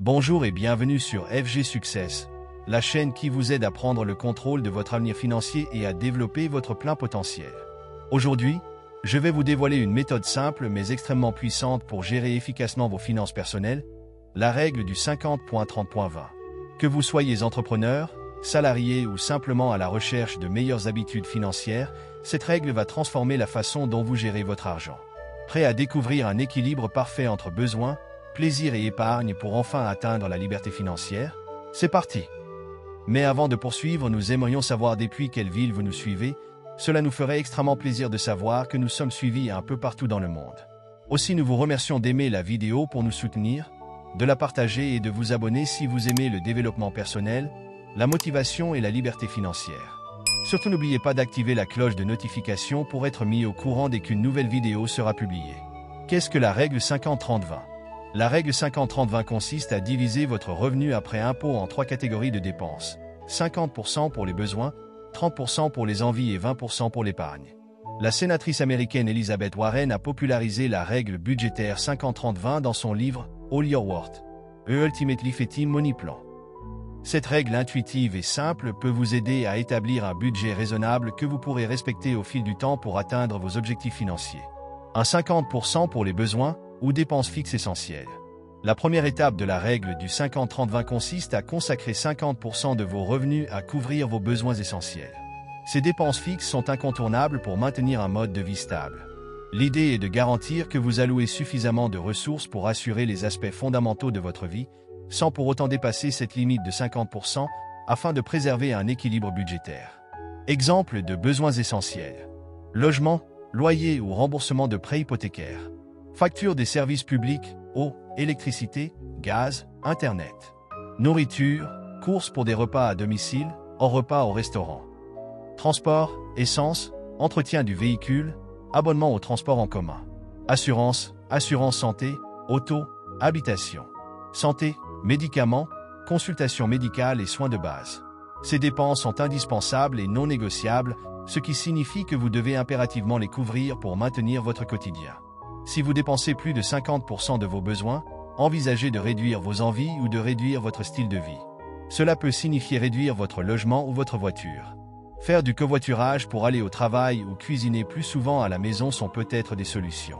Bonjour et bienvenue sur FG Success, la chaîne qui vous aide à prendre le contrôle de votre avenir financier et à développer votre plein potentiel. Aujourd'hui, je vais vous dévoiler une méthode simple mais extrêmement puissante pour gérer efficacement vos finances personnelles, la règle du 50.30.20. Que vous soyez entrepreneur, salarié ou simplement à la recherche de meilleures habitudes financières, cette règle va transformer la façon dont vous gérez votre argent. Prêt à découvrir un équilibre parfait entre besoins, plaisir et épargne pour enfin atteindre la liberté financière? C'est parti! Mais avant de poursuivre, nous aimerions savoir depuis quelle ville vous nous suivez. Cela nous ferait extrêmement plaisir de savoir que nous sommes suivis un peu partout dans le monde. Aussi, nous vous remercions d'aimer la vidéo pour nous soutenir, de la partager et de vous abonner si vous aimez le développement personnel, la motivation et la liberté financière. Surtout, n'oubliez pas d'activer la cloche de notification pour être mis au courant dès qu'une nouvelle vidéo sera publiée. Qu'est-ce que la règle 50-30-20? La règle 50-30-20 consiste à diviser votre revenu après impôt en 3 catégories de dépenses. 50% pour les besoins, 30% pour les envies et 20% pour l'épargne. La sénatrice américaine Elizabeth Warren a popularisé la règle budgétaire 50-30-20 dans son livre « All Your Worth, A Ultimately Effective Money Plan ». Cette règle intuitive et simple peut vous aider à établir un budget raisonnable que vous pourrez respecter au fil du temps pour atteindre vos objectifs financiers. Un 50% pour les besoins ou dépenses fixes essentielles. La première étape de la règle du 50-30-20 consiste à consacrer 50% de vos revenus à couvrir vos besoins essentiels. Ces dépenses fixes sont incontournables pour maintenir un mode de vie stable. L'idée est de garantir que vous allouez suffisamment de ressources pour assurer les aspects fondamentaux de votre vie, sans pour autant dépasser cette limite de 50% afin de préserver un équilibre budgétaire. Exemple de besoins essentiels. Logement, loyer ou remboursement de prêts hypothécaires. Facture des services publics, eau, électricité, gaz, internet. Nourriture, courses pour des repas à domicile, hors repas au restaurant. Transport, essence, entretien du véhicule, abonnement au transport en commun. Assurance, assurance santé, auto, habitation. Santé, médicaments, consultation médicale et soins de base. Ces dépenses sont indispensables et non négociables, ce qui signifie que vous devez impérativement les couvrir pour maintenir votre quotidien. Si vous dépensez plus de 50% de vos besoins, envisagez de réduire vos envies ou de réduire votre style de vie. Cela peut signifier réduire votre logement ou votre voiture. Faire du covoiturage pour aller au travail ou cuisiner plus souvent à la maison sont peut-être des solutions.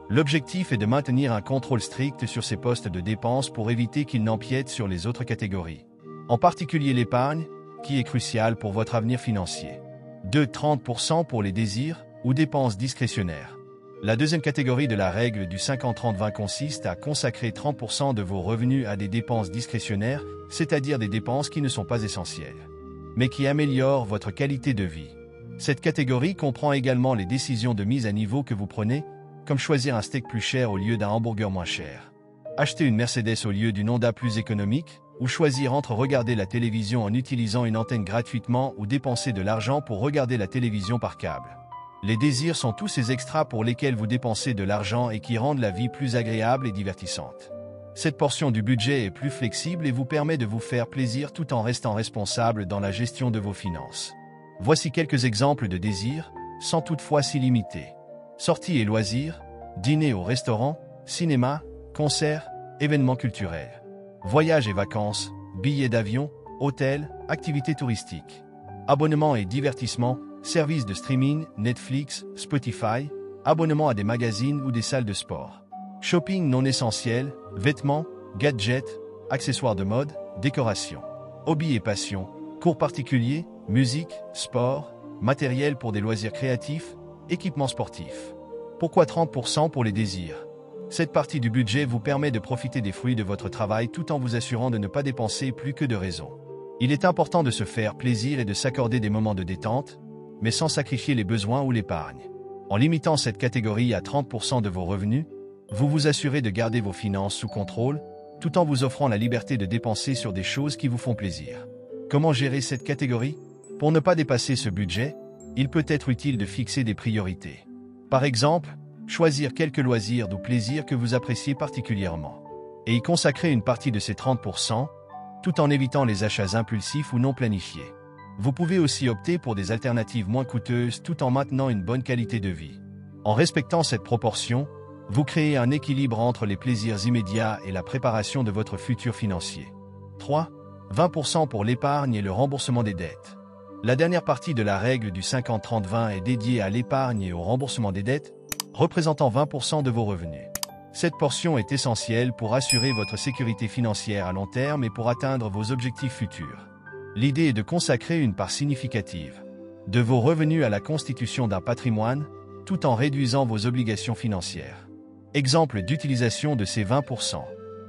L'objectif est de maintenir un contrôle strict sur ces postes de dépenses pour éviter qu'ils n'empiètent sur les autres catégories. En particulier l'épargne, qui est cruciale pour votre avenir financier. 30% pour les désirs ou dépenses discrétionnaires. La deuxième catégorie de la règle du 50-30-20 consiste à consacrer 30% de vos revenus à des dépenses discrétionnaires, c'est-à-dire des dépenses qui ne sont pas essentielles, mais qui améliorent votre qualité de vie. Cette catégorie comprend également les décisions de mise à niveau que vous prenez, comme choisir un steak plus cher au lieu d'un hamburger moins cher, acheter une Mercedes au lieu d'une Honda plus économique, ou choisir entre regarder la télévision en utilisant une antenne gratuitement ou dépenser de l'argent pour regarder la télévision par câble. Les désirs sont tous ces extras pour lesquels vous dépensez de l'argent et qui rendent la vie plus agréable et divertissante. Cette portion du budget est plus flexible et vous permet de vous faire plaisir tout en restant responsable dans la gestion de vos finances. Voici quelques exemples de désirs, sans toutefois s'y limiter. Sorties et loisirs, dîner au restaurant, cinéma, concerts, événements culturels. Voyages et vacances, billets d'avion, hôtels, activités touristiques. Abonnements et divertissements, services de streaming, Netflix, Spotify, abonnements à des magazines ou des salles de sport. Shopping non essentiel, vêtements, gadgets, accessoires de mode, décoration. Hobbies et passions, cours particuliers, musique, sport, matériel pour des loisirs créatifs, équipements sportifs. Pourquoi 30% pour les désirs? Cette partie du budget vous permet de profiter des fruits de votre travail tout en vous assurant de ne pas dépenser plus que de raison. Il est important de se faire plaisir et de s'accorder des moments de détente, mais sans sacrifier les besoins ou l'épargne. En limitant cette catégorie à 30% de vos revenus, vous vous assurez de garder vos finances sous contrôle, tout en vous offrant la liberté de dépenser sur des choses qui vous font plaisir. Comment gérer cette catégorie? Pour ne pas dépasser ce budget, il peut être utile de fixer des priorités. Par exemple, choisir quelques loisirs ou plaisirs que vous appréciez particulièrement, et y consacrer une partie de ces 30%, tout en évitant les achats impulsifs ou non planifiés. Vous pouvez aussi opter pour des alternatives moins coûteuses tout en maintenant une bonne qualité de vie. En respectant cette proportion, Vous créez un équilibre entre les plaisirs immédiats et la préparation de votre futur financier. 3. 20% pour l'épargne et le remboursement des dettes. La dernière partie de la règle du 50-30-20 est dédiée à l'épargne et au remboursement des dettes, représentant 20% de vos revenus. Cette portion est essentielle pour assurer votre sécurité financière à long terme et pour atteindre vos objectifs futurs. L'idée est de consacrer une part significative de vos revenus à la constitution d'un patrimoine, tout en réduisant vos obligations financières. Exemple d'utilisation de ces 20%.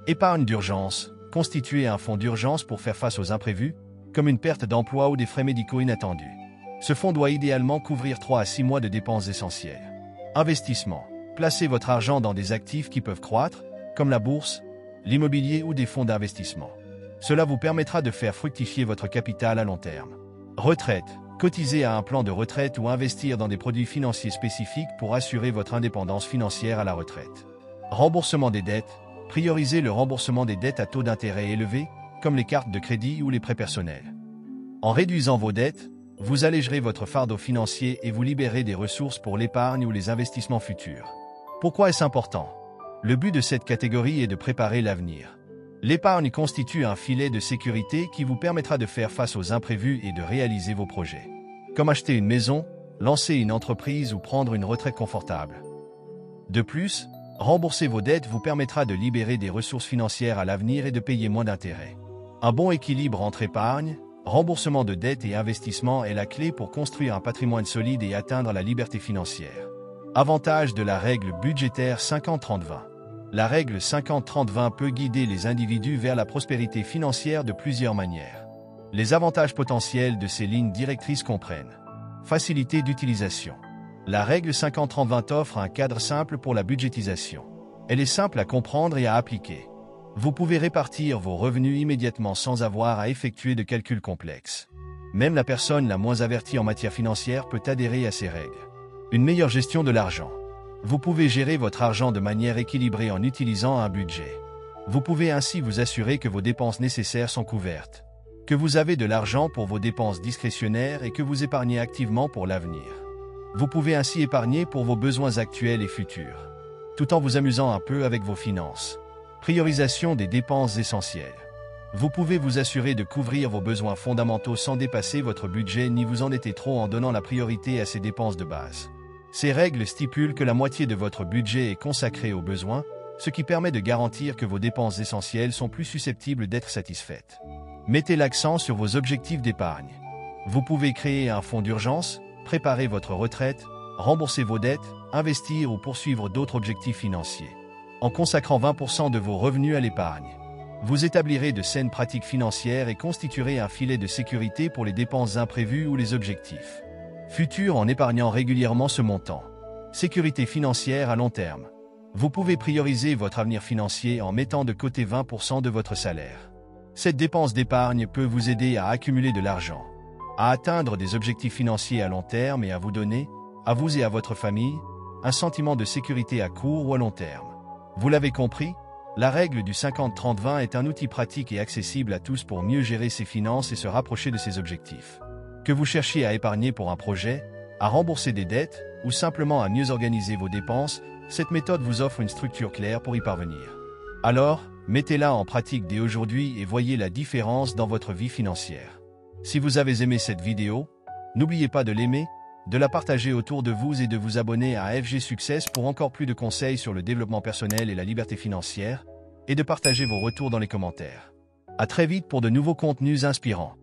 Épargne d'urgence. Constituer un fonds d'urgence pour faire face aux imprévus, comme une perte d'emploi ou des frais médicaux inattendus. Ce fonds doit idéalement couvrir 3 à 6 mois de dépenses essentielles. Investissement. Placez votre argent dans des actifs qui peuvent croître, comme la bourse, l'immobilier ou des fonds d'investissement. Cela vous permettra de faire fructifier votre capital à long terme. Retraite. Cotiser à un plan de retraite ou investir dans des produits financiers spécifiques pour assurer votre indépendance financière à la retraite. Remboursement des dettes. Priorisez le remboursement des dettes à taux d'intérêt élevés, comme les cartes de crédit ou les prêts personnels. En réduisant vos dettes, vous allégerez votre fardeau financier et vous libérez des ressources pour l'épargne ou les investissements futurs. Pourquoi est-ce important? Le but de cette catégorie est de préparer l'avenir. L'épargne constitue un filet de sécurité qui vous permettra de faire face aux imprévus et de réaliser vos projets. Comme acheter une maison, lancer une entreprise ou prendre une retraite confortable. De plus, rembourser vos dettes vous permettra de libérer des ressources financières à l'avenir et de payer moins d'intérêts. Un bon équilibre entre épargne, remboursement de dettes et investissement est la clé pour construire un patrimoine solide et atteindre la liberté financière. Avantage de la règle budgétaire 50-30-20. La règle 50-30-20 peut guider les individus vers la prospérité financière de plusieurs manières. Les avantages potentiels de ces lignes directrices comprennent: facilité d'utilisation. La règle 50-30-20 offre un cadre simple pour la budgétisation. Elle est simple à comprendre et à appliquer. Vous pouvez répartir vos revenus immédiatement sans avoir à effectuer de calculs complexes. Même la personne la moins avertie en matière financière peut adhérer à ces règles. Une meilleure gestion de l'argent. Vous pouvez gérer votre argent de manière équilibrée en utilisant un budget. Vous pouvez ainsi vous assurer que vos dépenses nécessaires sont couvertes, que vous avez de l'argent pour vos dépenses discrétionnaires et que vous épargnez activement pour l'avenir. Vous pouvez ainsi épargner pour vos besoins actuels et futurs, tout en vous amusant un peu avec vos finances. Priorisation des dépenses essentielles. Vous pouvez vous assurer de couvrir vos besoins fondamentaux sans dépasser votre budget ni vous endetter trop en donnant la priorité à ces dépenses de base. Ces règles stipulent que la moitié de votre budget est consacrée aux besoins, ce qui permet de garantir que vos dépenses essentielles sont plus susceptibles d'être satisfaites. Mettez l'accent sur vos objectifs d'épargne. Vous pouvez créer un fonds d'urgence, préparer votre retraite, rembourser vos dettes, investir ou poursuivre d'autres objectifs financiers. En consacrant 20% de vos revenus à l'épargne, vous établirez de saines pratiques financières et constituerez un filet de sécurité pour les dépenses imprévues ou les objectifs futurs en épargnant régulièrement ce montant. Sécurité financière à long terme. Vous pouvez prioriser votre avenir financier en mettant de côté 20% de votre salaire. Cette dépense d'épargne peut vous aider à accumuler de l'argent, à atteindre des objectifs financiers à long terme et à vous donner, à vous et à votre famille, un sentiment de sécurité à court ou à long terme. Vous l'avez compris, la règle du 50-30-20 est un outil pratique et accessible à tous pour mieux gérer ses finances et se rapprocher de ses objectifs. Que vous cherchiez à épargner pour un projet, à rembourser des dettes ou simplement à mieux organiser vos dépenses, cette méthode vous offre une structure claire pour y parvenir. Alors, mettez-la en pratique dès aujourd'hui et voyez la différence dans votre vie financière. Si vous avez aimé cette vidéo, n'oubliez pas de l'aimer, de la partager autour de vous et de vous abonner à FG Success pour encore plus de conseils sur le développement personnel et la liberté financière, et de partager vos retours dans les commentaires. À très vite pour de nouveaux contenus inspirants.